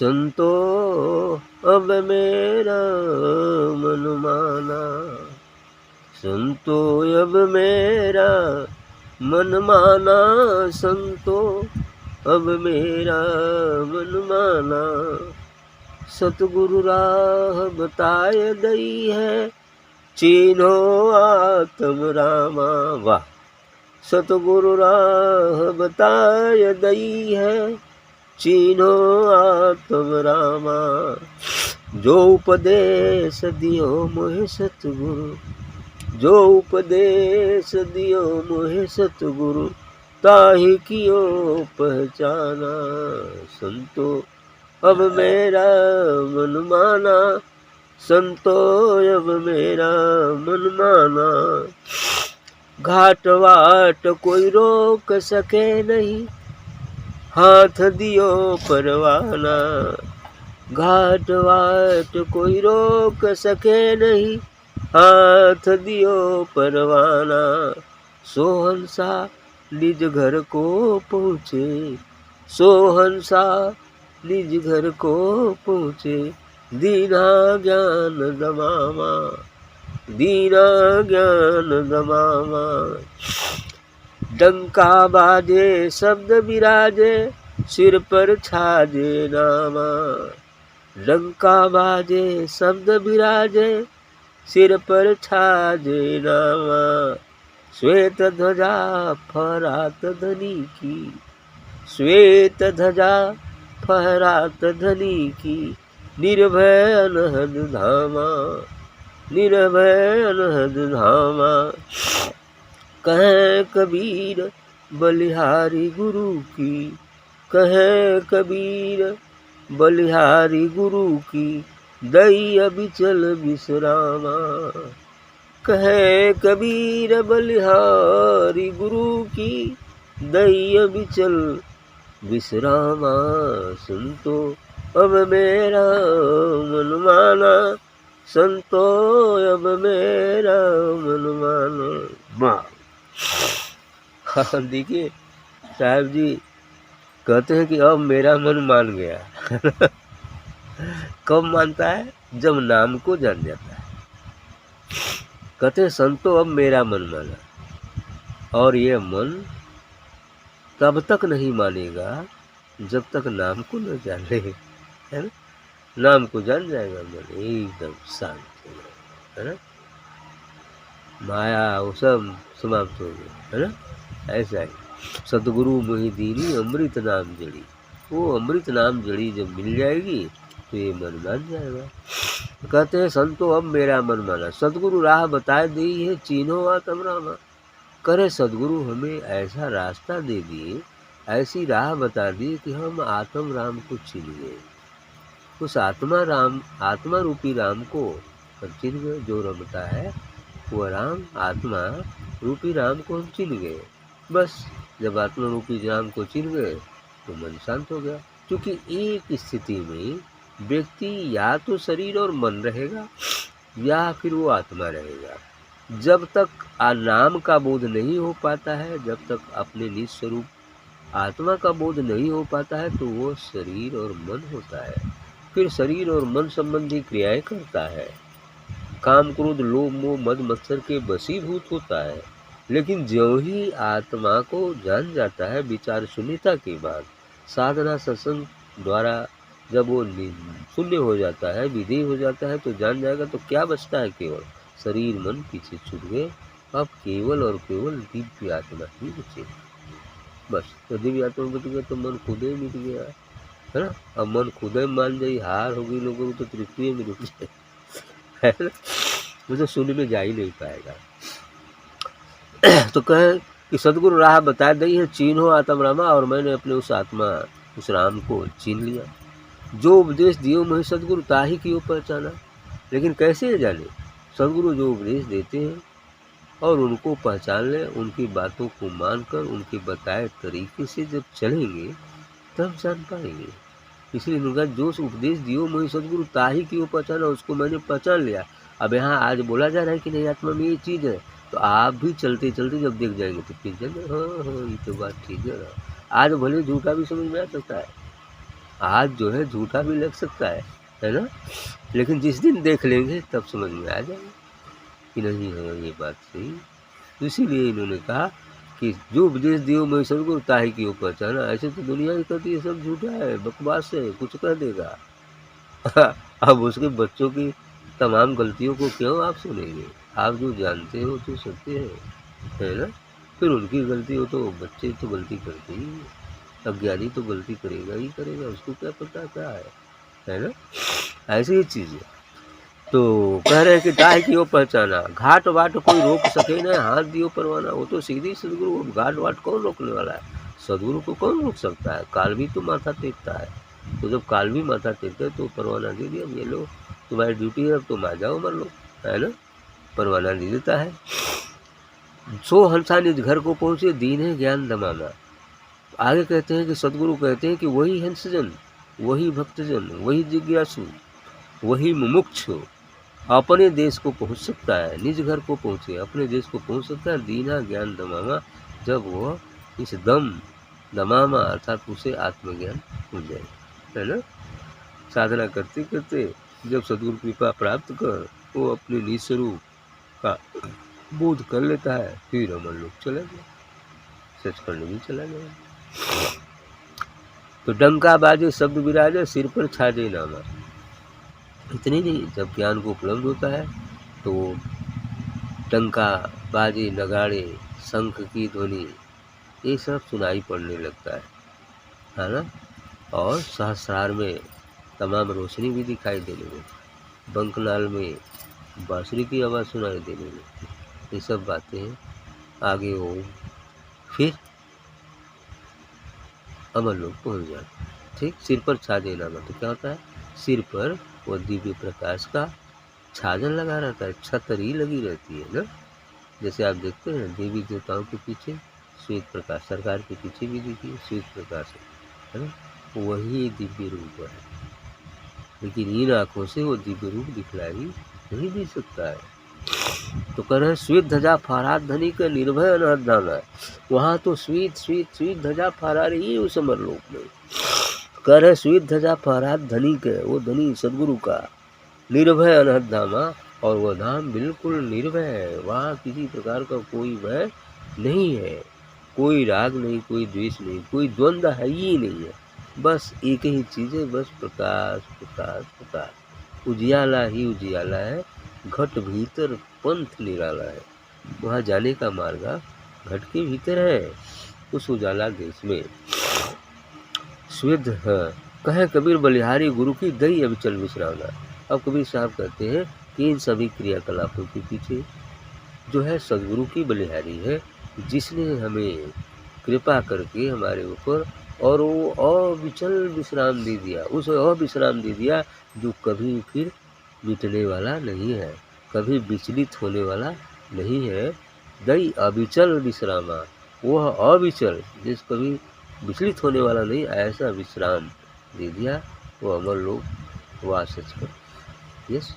संतो अब मेरा मन माना, संतो अब मेरा मन माना, संतो अब मेरा मन माना। सतगुरु राह बताए दई है, चीन्हो आत्म रामा। वाह। सतगुरु राह बताए दई है, चीन्हो आत्म रामा। जो उपदेश दियो मोहे सतगुरु, जो उपदेश दियो मोहे सतगुरु, ताहि कियो पहचाना। संतो अब मेरा मन माना, संतो अब मेरा मन माना। घाट वाट कोई रोक सके नहीं, हाथ दियो परवाना। घाट वाट कोई रोक सके नहीं, हाथ दियो परवाना। सोहंसा निज घर को पहुँचे, सोहंसा निज घर को पहुँचे, दीना ज्ञान दमामा, दीना ज्ञान दमामा। डंका बाजे शब्द विराजे, सिर पर छाजे नामा। डंका बाजे शब्द विराजे, सिर पर छाजे नामा। श्वेत ध्वजा फहरात धनी की, श्वेत ध्वजा फहरात धनी की, निर्भय अनहद धामा, निर्भय अनहद धामा। कहें कबीर बलिहारी गुरु की, कहें कबीर बलिहारी गुरु की, दई अबिचल विश्रामा। कहें कबीर बलिहारी गुरु की, दई अबिचल विश्रामा। संतो अब मेरा मन माना, संतो अब मेरा मन माना। वाह। देखिए साहब जी कहते हैं कि अब मेरा मन मान गया। कब मानता है? जब नाम को जान जाता है। कहते हैं संतो अब मेरा मन माना। और ये मन तब तक नहीं मानेगा जब तक नाम को न जान ले, है ना। नाम को जान जाएगा मन एकदम शांत हो जाएगा, है ना। माया वो सब समाप्त हो गया, है ना। ऐसा ही सतगुरु मोहि दीनी अमृत नाम जड़ी, वो अमृत नाम जड़ी जब मिल जाएगी तो ये मन मान जाएगा। कहते हैं संतो अब मेरा मन माना, सतगुरु राह बताए दी है, चीन्हो आत्म रामा। करे सदगुरु हमें ऐसा रास्ता दे दिए, ऐसी राह बता दी कि हम आत्म राम को चिन गए। उस आत्मा राम, आत्मा रूपी राम को चिन गए। जो रमता है वह राम, आत्मा रूपी राम को हम चिन गए। बस जब आत्मा रूपी राम को चिन गए तो मन शांत हो गया। क्योंकि एक स्थिति में व्यक्ति या तो शरीर और मन रहेगा या फिर वो आत्मा रहेगा। जब तक नाम का बोध नहीं हो पाता है, जब तक अपने निज स्वरूप आत्मा का बोध नहीं हो पाता है, तो वो शरीर और मन होता है। फिर शरीर और मन संबंधी क्रियाएं करता है, काम क्रोध लोभ मोह मद मत्सर के वशीभूत होता है। लेकिन ज्यों ही आत्मा को जान जाता है, विचार शून्यता के बाद साधना सत्संग द्वारा जब वो शून्य हो जाता है, विधेय हो जाता है, तो जान जाएगा। तो क्या बचता है? केवल शरीर मन पीछे छूट गए। अब केवल और केवल दिव्य आत्मा ही बचे। बस तो दिव्य आत्मा बच गया तो मन खुद ही मिट गया, है ना। अब मन खुद ही मान जाए, हार हो गई लोगों को, तो तृतीय में रुक जाए, है ना। वो तो शून्य में जा ही नहीं पाएगा। तो कहे कि सदगुरु राह बता दी है, चीन्हो आत्म रामा। और मैंने अपने उस आत्मा, उस राम को चीन लिया। जो उपदेश दियो मुझे सदगुरु, ताही की पहचाना। लेकिन कैसे जाने? सदगुरु जो उपदेश देते हैं और उनको पहचान लें, उनकी बातों को मानकर उनके बताए तरीके से जब चलेंगे तब जान पाएंगे। इसलिए उनका जो उपदेश दियो मुझे सदगुरु, ताही की पहचाना, उसको मैंने पहचान लिया। अब यहाँ आज बोला जा रहा है कि नहीं आत्मा में ये चीज़ है, तो आप भी चलते चलते जब देख जाएंगे तो फिर जाएंगे हाँ हाँ ये तो बात ठीक है। आज भले झूठा भी समझ में आ सकता है, हाथ जो है झूठा भी लग सकता है ना, लेकिन जिस दिन देख लेंगे तब समझ में आ जाएगा कि नहीं है ये बात सही। तो इसीलिए इन्होंने कहा कि जो उपदेश दियो मैं सदगुरु ताहि की पहचाना। ऐसे तो दुनिया ही कहती है सब झूठा है, बकवास है, कुछ कह देगा। अब उसके बच्चों की तमाम गलतियों को क्यों आप सुनेंगे? आप जो जानते हो तो सत्य है ना? फिर उनकी गलती हो तो बच्चे तो गलती करते ही हैं। अज्ञानी तो गलती करेगा ही करेगा, उसको क्या पता क्या है ना? ऐसी ही चीज़ है। तो कह रहे हैं कि दाह कियो पहचाना, घाट वाट कोई रोक सके न, हाथ दियो परवाना। वो तो सीधी सदगुरु, घाट वाट कौन रोकने वाला है? सदगुरु को कौन रोक सकता है? काल भी तो माथा टेकता है। तो जब काल भी माथा टेकता है तो परवाना दे दिया, ये लो तुम्हारी ड्यूटी है, अब तुम आ जाओ मर लो, है ना? परवाना दे देता है। सो हंसा निज घर को पहुँचे, दीन है ज्ञान दमामा। आगे कहते हैं कि सदगुरु कहते हैं कि वही हंसजन, वही भक्तजन, वही जिज्ञासु, वही मुमुक्षु अपने देश को पहुंच सकता है। निज घर को पहुंचे, अपने देश को पहुंच सकता है। दीना ज्ञान दमामा, जब वह इस दमामा अर्थात उसे आत्मज्ञान हो जाए, है ना? साधना करते करते जब सदगुरु कृपा प्राप्त कर वो अपने निज स्वरूप का बोध कर लेता है, फिर अमर लोग चला गया, सचखंड भी चला गया। तो डंका बाजे शब्द विराजे, सिर पर छाजे नामा। इतनी नहीं, जब ज्ञान को उपलब्ध होता है तो डंका बाजे, नगाड़े, शंख की ध्वनि, ये सब सुनाई पड़ने लगता है ना? और सहस्रार में तमाम रोशनी भी दिखाई देने लगी, बंकनाल में बांसुरी की आवाज़ सुनाई देने लगी। ये सब बातें आगे हो, फिर अमर लोग पहुँच जाते। ठीक, सिर पर छाजे नामा तो क्या होता है? सिर पर वो दिव्य प्रकाश का छाजन लगा रहता है, छतरी लगी रहती है ना? जैसे आप देखते हैं देवी देवताओं के पीछे श्वेत प्रकाश, सरकार के पीछे भी देखिए श्वेत प्रकाश है ना? वही दिव्य रूप है, लेकिन इन आँखों से वो दिव्य रूप दिखलाई नहीं दे सकता है। तो कह रहे हैं श्वेत ध्वजा फहरात धनी का निर्भय अनहद धाना। वहाँ तो श्वेत श्वेत श्वेत ध्वजा फहरा रही है उस अमरलोक में। कह रहे श्वेत ध्वजा फहरात धनी के, वो धनी सदगुरु का, निर्भय अनहद धामा, और वह धाम बिल्कुल निर्भय है। वहाँ किसी प्रकार का कोई भय नहीं है, कोई राग नहीं, कोई द्वेष नहीं, कोई द्वंद्व है ही नहीं है। बस एक ही चीज़ है, बस प्रकाश प्रकाश प्रकाश, उजियाला ही उजियाला है, घट भीतर पंथ निराला है। वहाँ जाने का मार्ग घट के भीतर है, उस उजाला देश में। श्वेत कहे कबीर बलिहारी गुरु की दई अविचल विश्रामना। अब कबीर साहब कहते हैं कि इन सभी क्रियाकलापों के पीछे जो है सदगुरु की बलिहारी है, जिसने हमें कृपा करके हमारे ऊपर और वो अविचल विश्राम दे दिया, उस अविश्राम दे दिया जो कभी फिर मिटने वाला नहीं है, कभी विचलित होने वाला नहीं है। दई अविचल विश्रामा, वह अविचल जिस कभी विचलित होने वाला नहीं, ऐसा विश्राम दे दिया वो अमर लोग वास कर। यस।